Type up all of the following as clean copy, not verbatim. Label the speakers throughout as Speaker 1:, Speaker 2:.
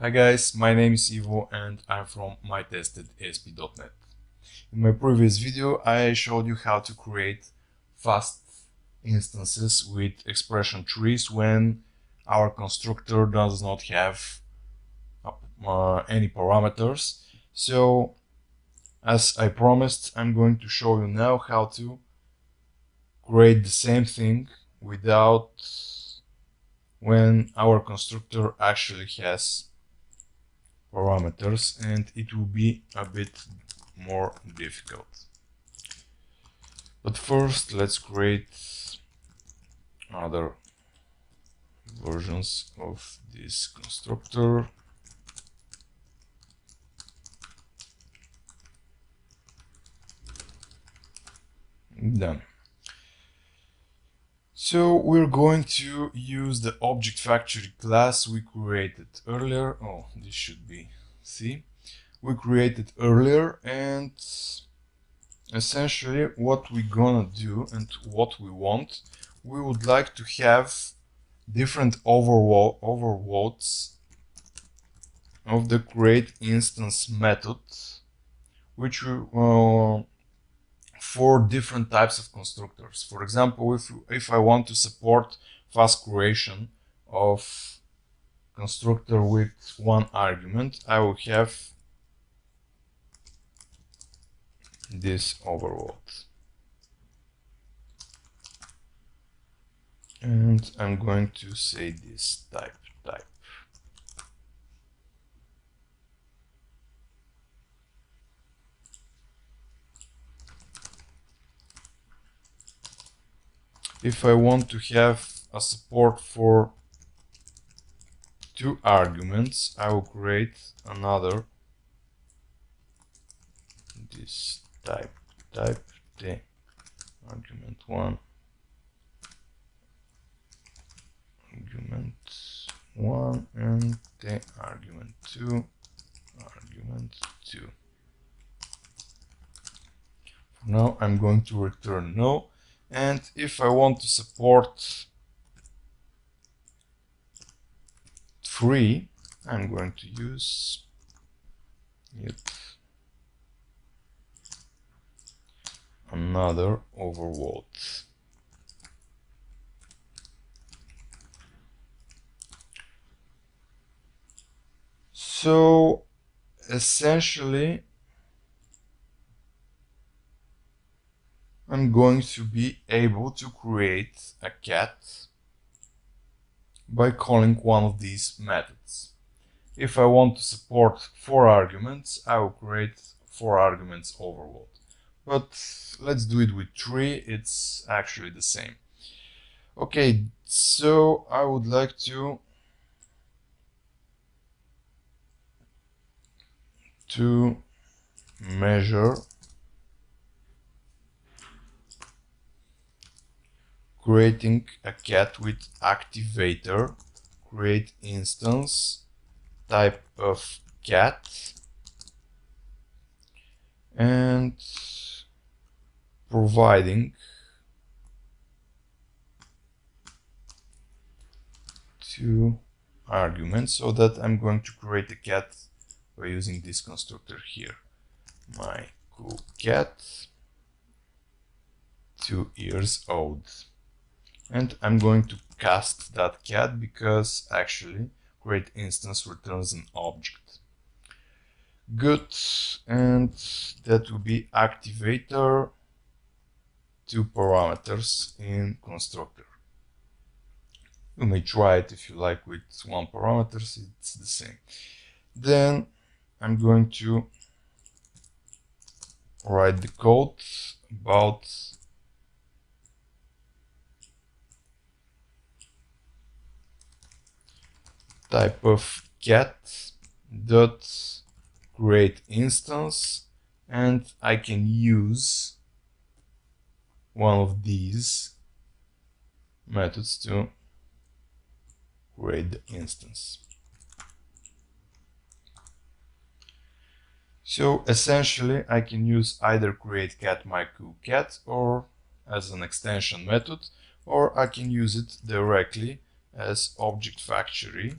Speaker 1: Hi guys, my name is Ivo and I'm from mytestedasp.net. In my previous video I showed you how to create fast instances with expression trees when our constructor does not have any parameters. So as I promised, I'm going to show you now how to create the same thing without when our constructor actually has parameters, and it will be a bit more difficult. But first let's create other versions of this constructor. Done. So we're going to use the ObjectFactory class we created earlier. Oh, this should be C. We created earlier, and essentially what we're gonna do and what we want, we would like to have different overloads of the createInstance method, which for different types of constructors. For example, if I want to support fast creation of constructor with one argument, I will have this overload. And I'm going to say this type. If I want to have a support for two arguments, I will create another this type the argument 1, and the argument 2. For now I'm going to return no, and if I want to support 3, I'm going to use another overload. So essentially I'm going to be able to create a cat by calling one of these methods. If I want to support 4 arguments, I will create 4 arguments overload. But let's do it with 3, it's actually the same. Okay, so I would like to measure creating a cat with activator, create instance, type of cat, and providing 2 arguments, so that I'm going to create a cat by using this constructor here. My cool cat, 2 years old. And I'm going to cast that cat because actually createInstance returns an object. Good, and that will be activator, 2 parameters in constructor. You may try it if you like with 1 parameter, it's the same. Then I'm going to write the code about type of cat dot create instance, and I can use one of these methods to create the instance. So essentially I can use either create cat my cool cat or as an extension method, or I can use it directly as ObjectFactory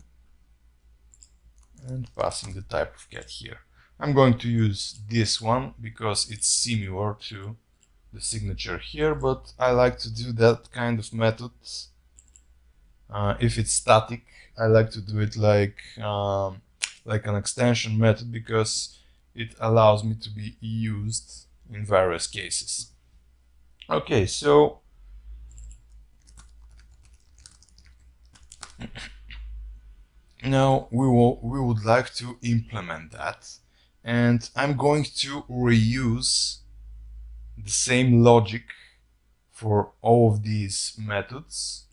Speaker 1: and passing the type of cat here. I'm going to use this one because it's similar to the signature here, but I like to do that kind of methods. If it's static, I like to do it like an extension method because it allows me to be used in various cases. Okay, so now we would like to implement that, and I'm going to reuse the same logic for all of these methods,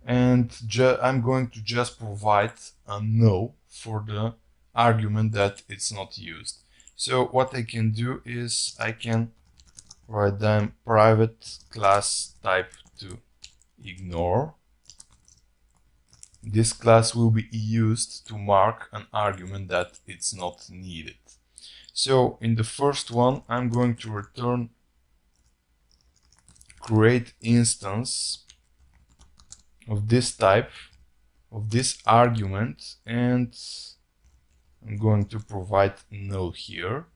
Speaker 1: and I'm going to just provide a no for the argument that it's not used. So what I can do is I can write down private class type to ignore. This class will be used to mark an argument that it's not needed. So in the first one, I'm going to return create instance of this type, of this argument, and I'm going to provide no here.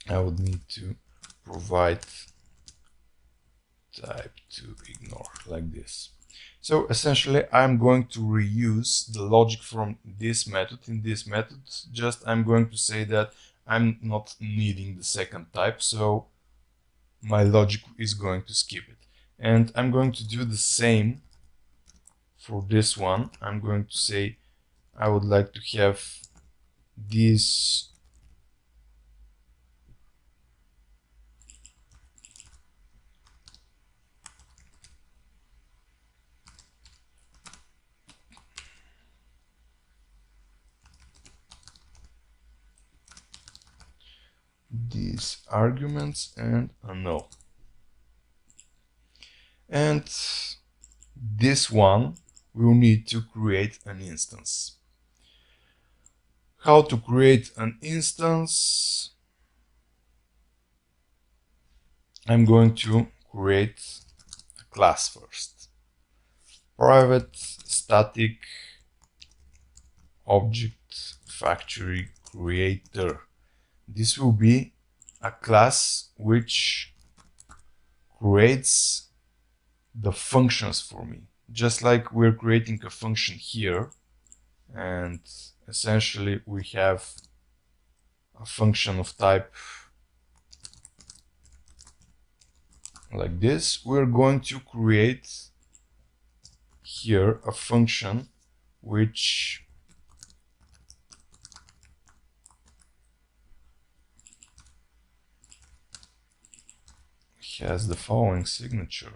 Speaker 1: I would need to provide type to ignore like this. So essentially I'm going to reuse the logic from this method in this method. Just I'm going to say that I'm not needing the second type, so my logic is going to skip it. And I'm going to do the same for this one. I'm going to say I would like to have this these arguments and a no. And this one we'll need to create an instance. How to create an instance? I'm going to create a class first. Private static ObjectFactory creator. This will be a class which creates the functions for me, just like we're creating a function here, and essentially we have a function of type like this. We're going to create here a function which has the following signature.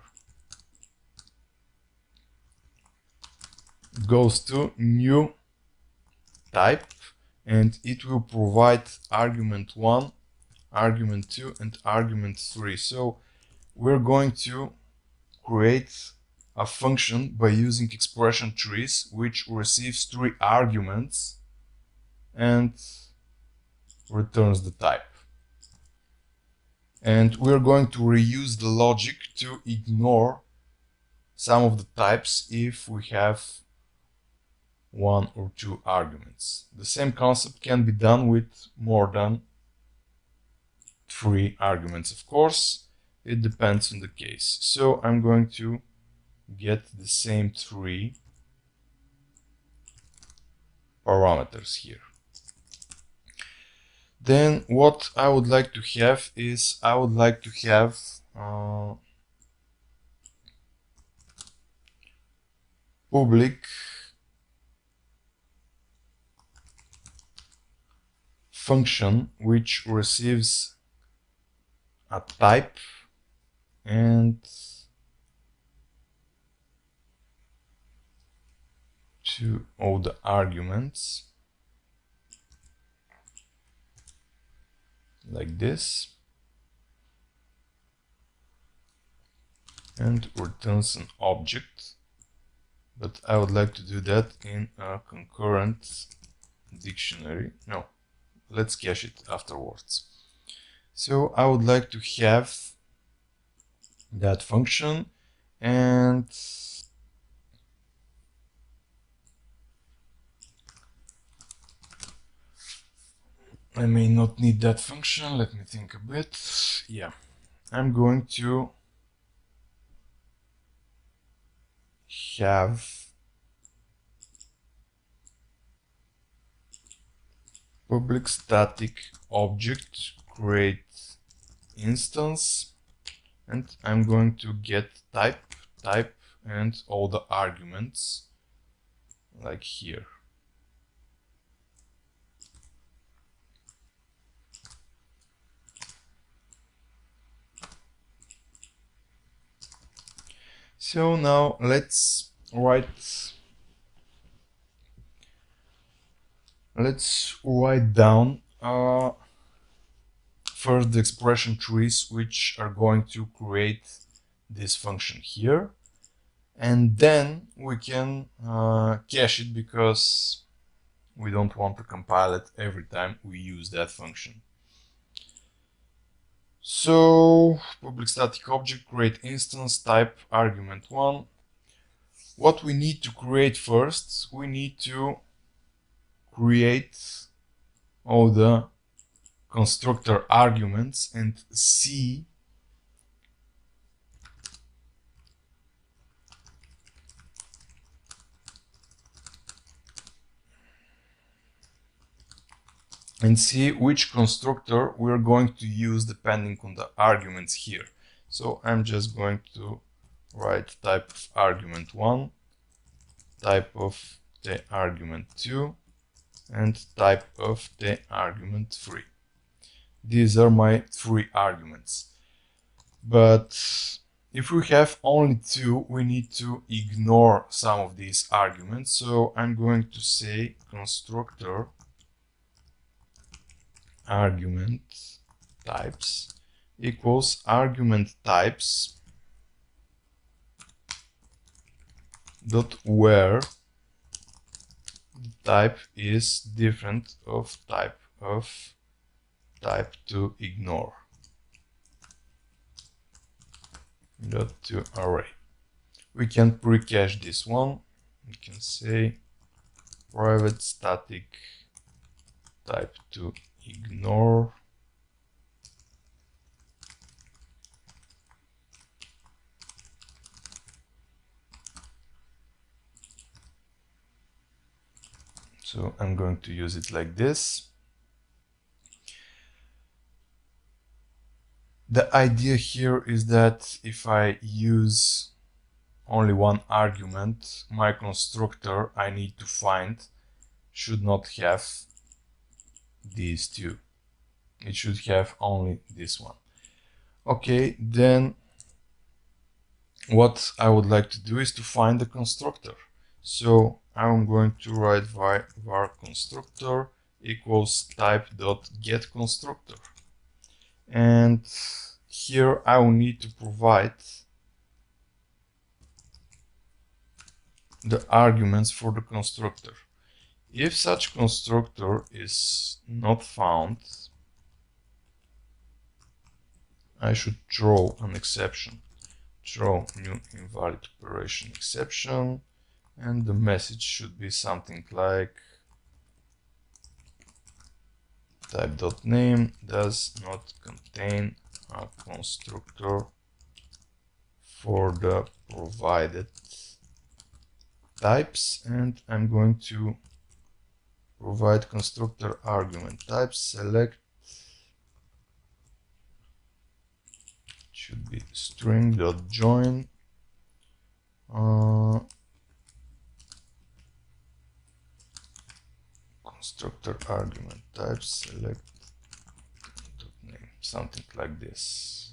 Speaker 1: Goes to new type, and it will provide argument 1, argument 2, and argument 3. So we're going to create a function by using expression trees which receives 3 arguments and returns the type. And we're going to reuse the logic to ignore some of the types if we have 1 or 2 arguments. The same concept can be done with more than 3 arguments, of course. It depends on the case. So I'm going to get the same 3 parameters here. Then what I would like to have is I would like to have public function which receives a type and 2 of the arguments like this, and returns an object, but I would like to do that in a concurrent dictionary. No, let's cache it afterwards. So I would like to have that function, and I may not need that function. Let me think a bit. Yeah, I'm going to have public static object create instance, and I'm going to get type, and all the arguments like here. So now let's write down first the expression trees which are going to create this function here, and then we can cache it because we don't want to compile it every time we use that function. So public static object create instance type argument1. What we need to create first, we need to create all the constructor arguments and see which constructor we're going to use depending on the arguments here. So I'm just going to write type of argument1, type of the argument2, and type of the argument3. These are my 3 arguments. But if we have only 2, we need to ignore some of these arguments. So I'm going to say constructor argument types equals argument types dot where the type is different of type to ignore dot to array. We can pre-cache this one. We can say private static type to ignore so I'm going to use it like this. The idea here is that if I use only one argument, my constructor I need to find should not have these 2. It should have only this one. Okay, then what I would like to do is to find the constructor. So I'm going to write var constructor equals type.getConstructor. And here I will need to provide the arguments for the constructor. If such constructor is not found, I should throw an exception. Throw new invalid operation exception, and the message should be something like type.name does not contain a constructor for the provided types, and I'm going to provide constructor argument type select should be string.join constructor argument type select name, something like this.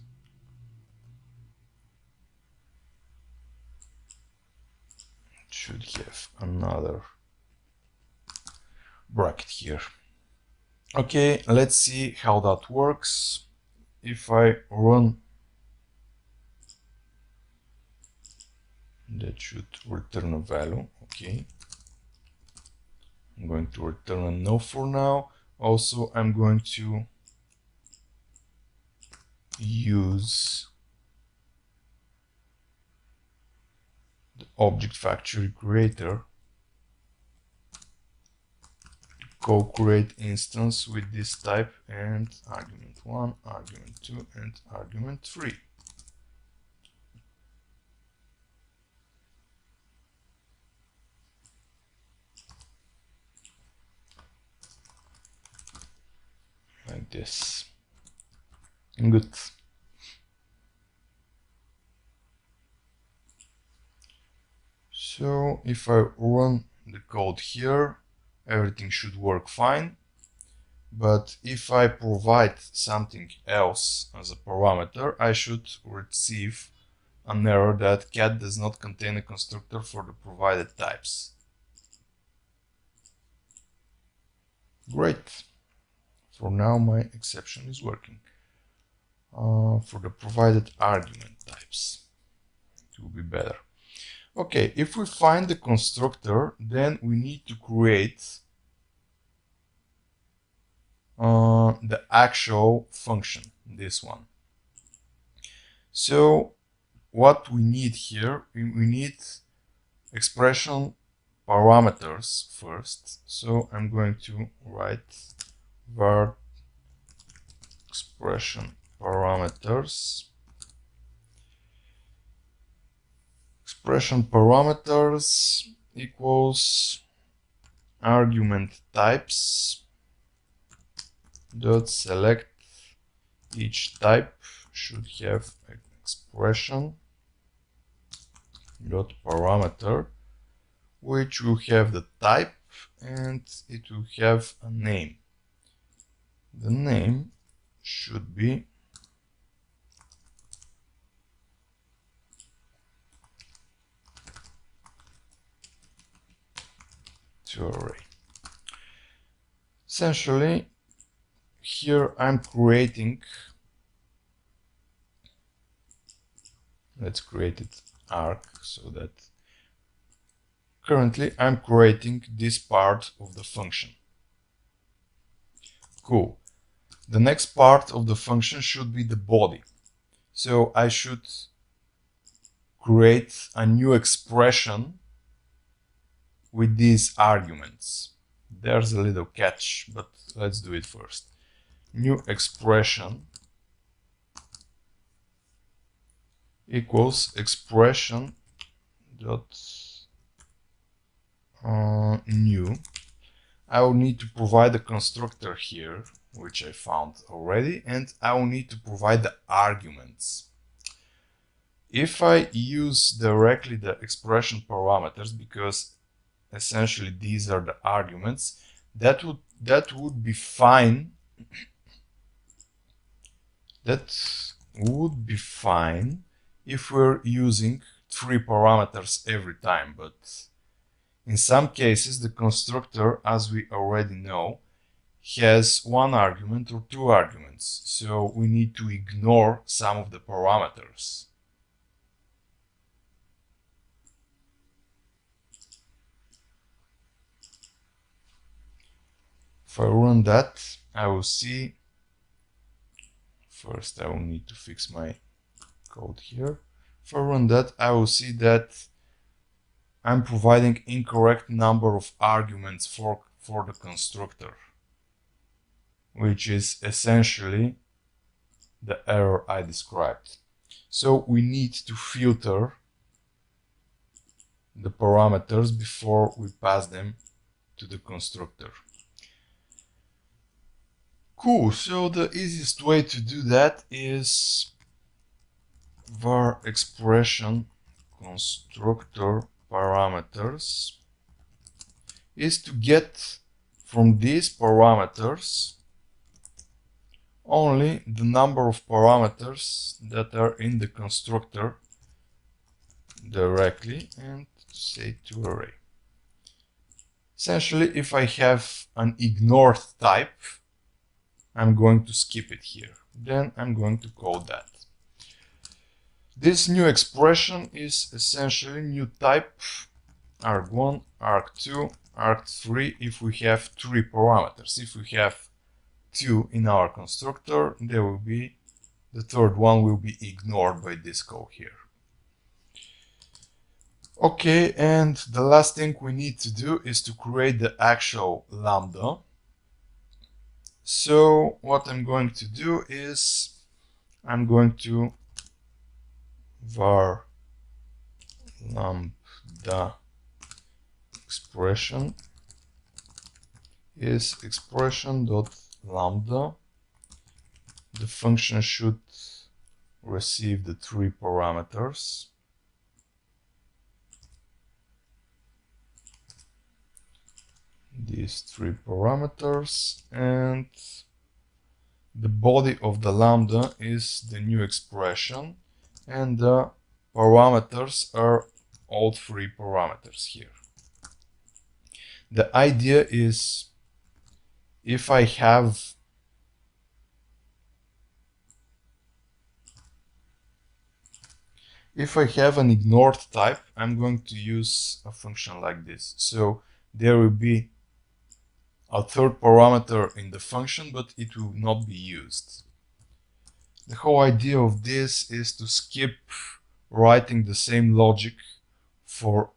Speaker 1: It should have another bracket here. Okay, let's see how that works. If I run, that should return a value. Okay, I'm going to return a no for now. Also, I'm going to use the ObjectFactory creator to call create instance with this type and argument 1, argument 2, and argument 3. Like this. Good. So if I run the code here, everything should work fine. But if I provide something else as a parameter, I should receive an error that cat does not contain a constructor for the provided types. Great. For now, my exception is working. For the provided argument types, it will be better. Okay, if we find the constructor, then we need to create the actual function, this one. So what we need here, we need expression parameters first. So I'm going to write var expression parameters. Expression parameters equals argument types dot select each type should have an expression dot parameter which will have the type and it will have a name. The name should be to array. Essentially, here I'm creating, let's create it arc, so that currently I'm creating this part of the function. Cool. The next part of the function should be the body. So I should create a new expression with these arguments. There's a little catch, but let's do it first. New expression equals expression dot new. I will need to provide a constructor here, which I found already, and I will need to provide the arguments. If I use directly the expression parameters, because essentially these are the arguments, that would be fine. That would be fine if we're using 3 parameters every time, but in some cases the constructor, as we already know, has 1 argument or 2 arguments, so we need to ignore some of the parameters. If I run that, I will see, first I will need to fix my code here. If I run that, I will see that I'm providing incorrect number of arguments for the constructor, which is essentially the error I described. So we need to filter the parameters before we pass them to the constructor. Cool, so the easiest way to do that is var expression constructor parameters is to get from these parameters only the number of parameters that are in the constructor directly and say to array. Essentially, if I have an ignored type, I'm going to skip it here. Then I'm going to call that. This new expression is essentially new type arg1, arg2, arg3 if we have 3 parameters. If we have 2 in our constructor, there will be the third one will be ignored by this call here. Okay, and the last thing we need to do is to create the actual lambda. So what I'm going to do is I'm going to var lambda expression is expression.lambda. The function should receive the 3 parameters. These 3 parameters, and the body of the lambda is the new expression, and the parameters are all 3 parameters here. The idea is if I have an ignored type, I'm going to use a function like this. So there will be a 3rd parameter in the function, but it will not be used. The whole idea of this is to skip writing the same logic for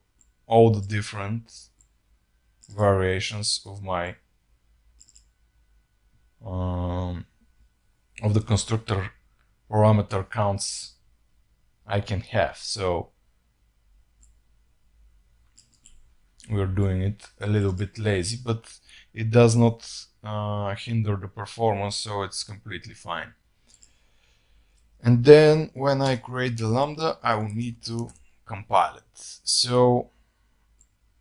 Speaker 1: all the different variations of my of the constructor parameter counts I can have. So we're doing it a little bit lazy, but it does not hinder the performance, so it's completely fine. And then when I create the lambda, I will need to compile it. So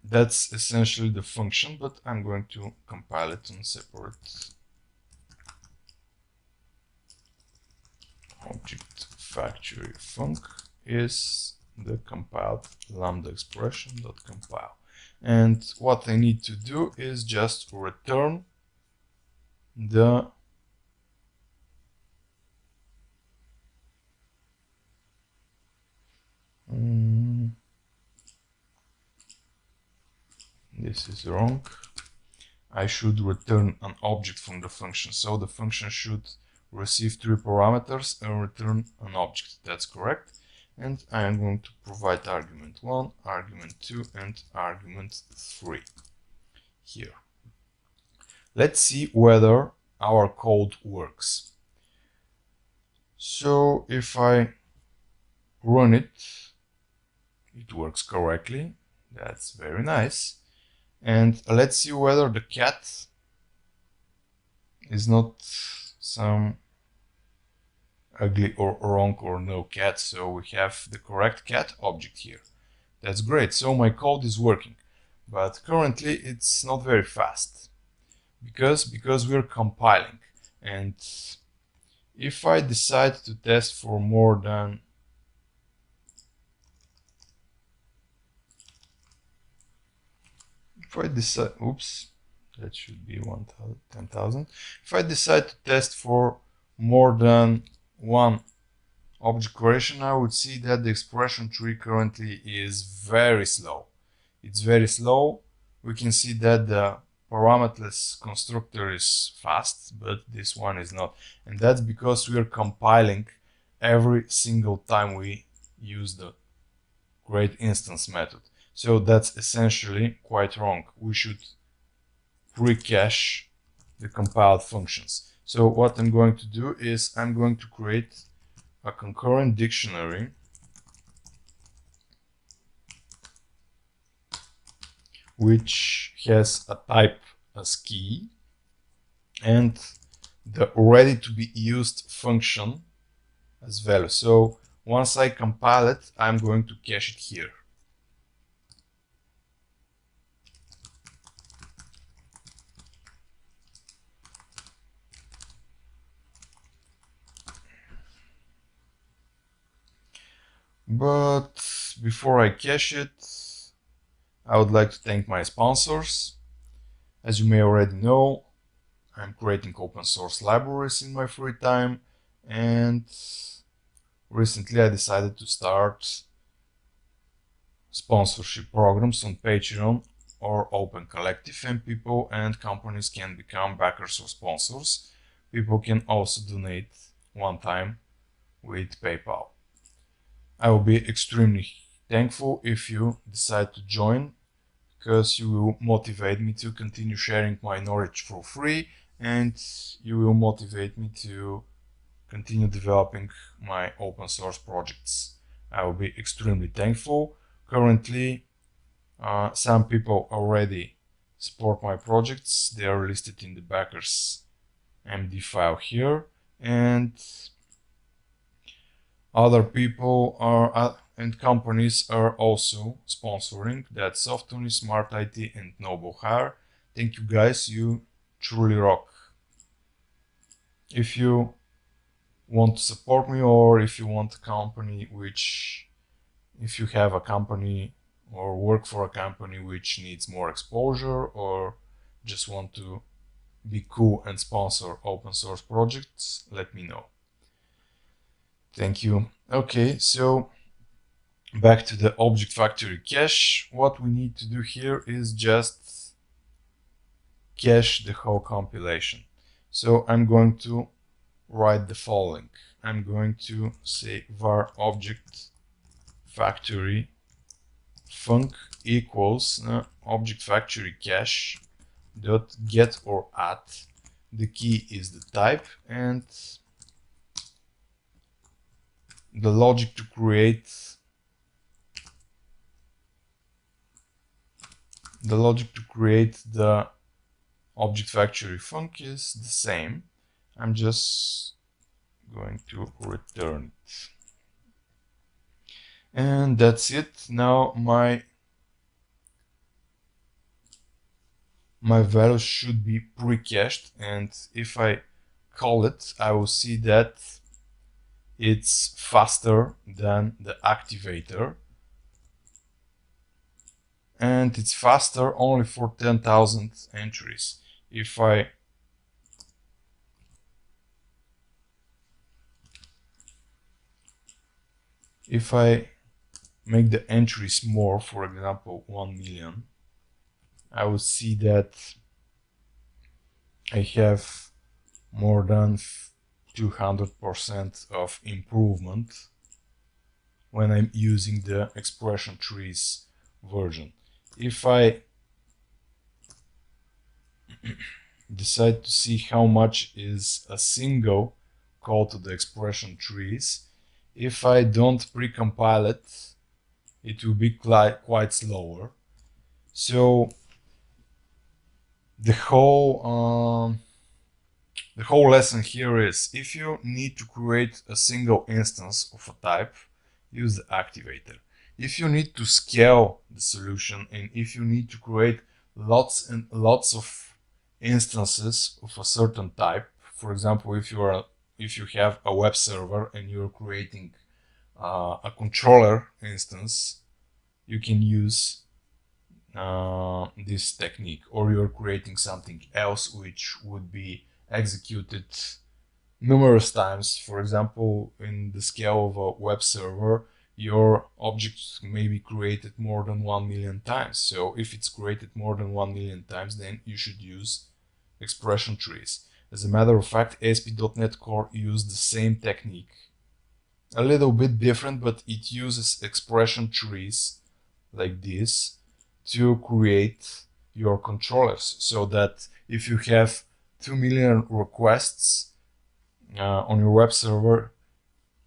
Speaker 1: that's essentially the function, but I'm going to compile it on separate ObjectFactory func is the compiled lambda expression.compile. And what I need to do is just return the this is wrong. I should return an object from the function. So the function should receive 3 parameters and return an object. That's correct. And I am going to provide argument 1, argument 2, and argument 3 here. Let's see whether our code works. So if I run it, it works correctly. That's very nice. And let's see whether the cat is not some ugly or wrong or no cat. So we have the correct cat object here. That's great. So my code is working, but currently it's not very fast because we're compiling. And if I decide to test for more than oops, that should be 10,000. If I decide to test for more than one object creation, I would see that the expression tree currently is very slow. It's very slow. We can see that the parameterless constructor is fast, but this one is not. And that's because we are compiling every single time we use the CreateInstance method. So that's essentially quite wrong. We should pre-cache the compiled functions. So what I'm going to do is I'm going to create a concurrent dictionary which has a type as key and the ready to be used function as value. So once I compile it, I'm going to cache it here. But before I cache it, I would like to thank my sponsors. As you may already know, I'm creating open source libraries in my free time, and recently I decided to start sponsorship programs on Patreon or Open Collective, and people and companies can become backers or sponsors. People can also donate one time with PayPal. I will be extremely thankful if you decide to join, because you will motivate me to continue sharing my knowledge for free and you will motivate me to continue developing my open source projects. I will be extremely thankful. Currently, some people already support my projects. They are listed in the backers MD file here, and other people and companies are also sponsoring. That's Softony, Smart IT, and Noble Hire. Thank you guys, you truly rock. If you want to support me, or if you want a company if you have a company or work for a company which needs more exposure, or just want to be cool and sponsor open source projects, let me know. Thank you. Okay, so back to the ObjectFactory cache. What we need to do here is just cache the whole compilation. So I'm going to write the following. I'm going to say var ObjectFactory func equals ObjectFactory cache dot get or add. The key is the type, and the logic to create the ObjectFactory func is the same. I'm just going to return it. And that's it. Now my values should be pre-cached, and if I call it, I will see that it's faster than the activator, and it's faster only for 10,000 entries. If I make the entries more, for example 1 million, I will see that I have more than 200% of improvement when I'm using the expression trees version. If I decide to see how much is a single call to the expression trees, if I don't pre-compile it, it will be quite slower. So the whole lesson here is, if you need to create a single instance of a type, use the activator. If you need to scale the solution, and if you need to create lots and lots of instances of a certain type, for example, if you have a web server and you're creating a controller instance, you can use this technique. Or you're creating something else which would be executed numerous times. For example, in the scale of a web server, your object may be created more than 1 million times. So if it's created more than 1 million times, then you should use expression trees. As a matter of fact, ASP.NET Core used the same technique. A little bit different, but it uses expression trees like this to create your controllers, so that if you have 2 million requests on your web server,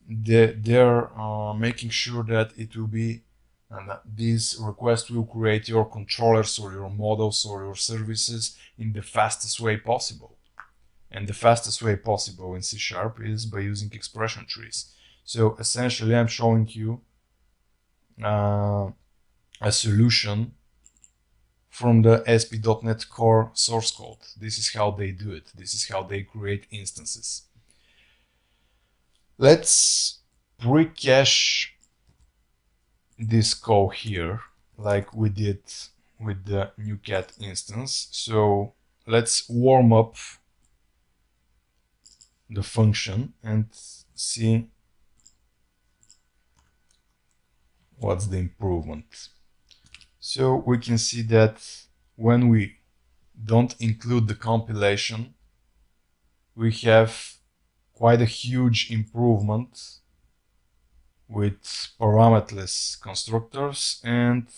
Speaker 1: they're making sure that it will be, and that these requests will create your controllers or your models or your services in the fastest way possible. And the fastest way possible in C# is by using expression trees. So essentially, I'm showing you a solution from the ASP.NET Core source code. This is how they do it. This is how they create instances. Let's pre-cache this call here, like we did with the new cat instance. So let's warm up the function and see what's the improvement. So we can see that when we don't include the compilation, we have quite a huge improvement with parameterless constructors, and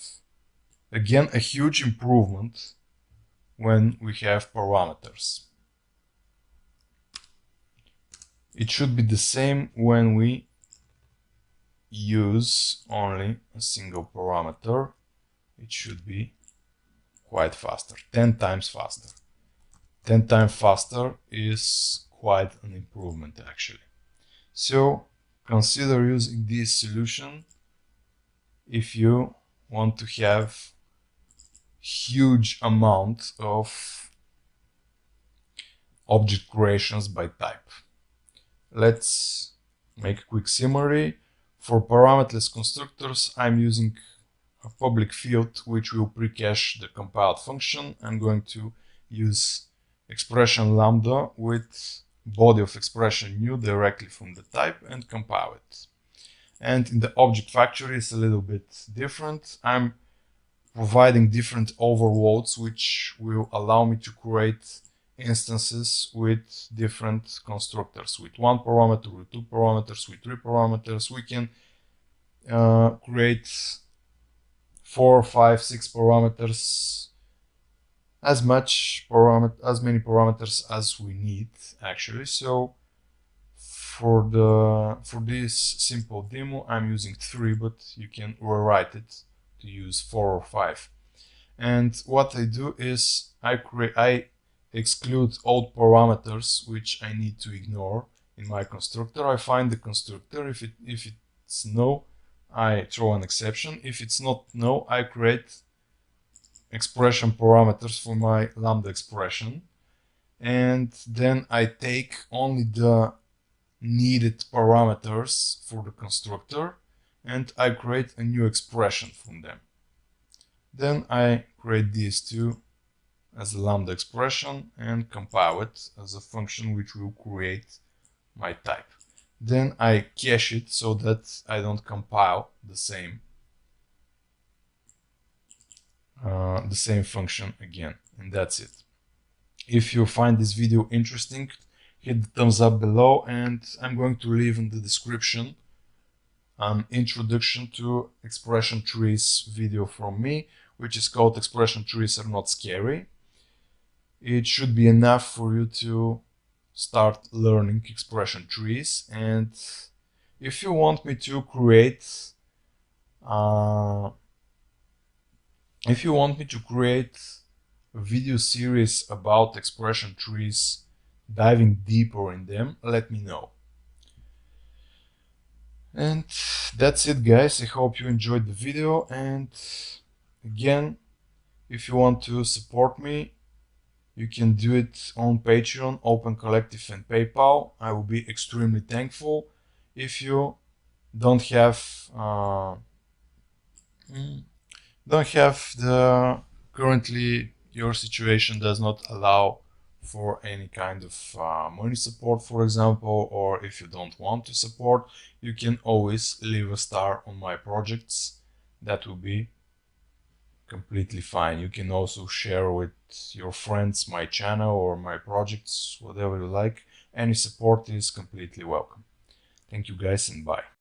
Speaker 1: again a huge improvement when we have parameters. It should be the same when we use only a single parameter. It should be quite faster, 10 times faster. 10 times faster is quite an improvement actually. So consider using this solution if you want to have huge amount of object creations by type. Let's make a quick summary. For parameterless constructors, I'm using a public field which will pre-cache the compiled function. I'm going to use expression lambda with body of expression new directly from the type and compile it. And in the ObjectFactory it's a little bit different. I'm providing different overloads which will allow me to create instances with different constructors, with 1 parameter, with 2 parameters, with 3 parameters. We can create 4, 5, 6 parameters, as many parameters as we need actually. So for this simple demo I'm using 3, but you can rewrite it to use 4 or 5. And what I do is I exclude old parameters which I need to ignore in my constructor. I find the constructor. If it's no, I throw an exception. If it's not no, I create expression parameters for my lambda expression, and then I take only the needed parameters for the constructor and I create a new expression from them. Then I create these two as a lambda expression and compile it as a function which will create my type. Then I cache it so that I don't compile the same function again, and that's it. If you find this video interesting, hit the thumbs up below, and I'm going to leave in the description an introduction to expression trees video from me, which is called Expression Trees Are Not Scary. It should be enough for you to start learning expression trees. And if you want me to create a video series about expression trees, diving deeper in them, let me know. And that's it, guys. I hope you enjoyed the video, and again, if you want to support me, you can do it on Patreon, Open Collective and PayPal. I will be extremely thankful. If you don't have currently your situation does not allow for any kind of money support, for example, or if you don't want to support, you can always leave a star on my projects. That will be completely fine. You can also share with your friends my channel or my projects, whatever you like. Any support is completely welcome. Thank you guys, and bye.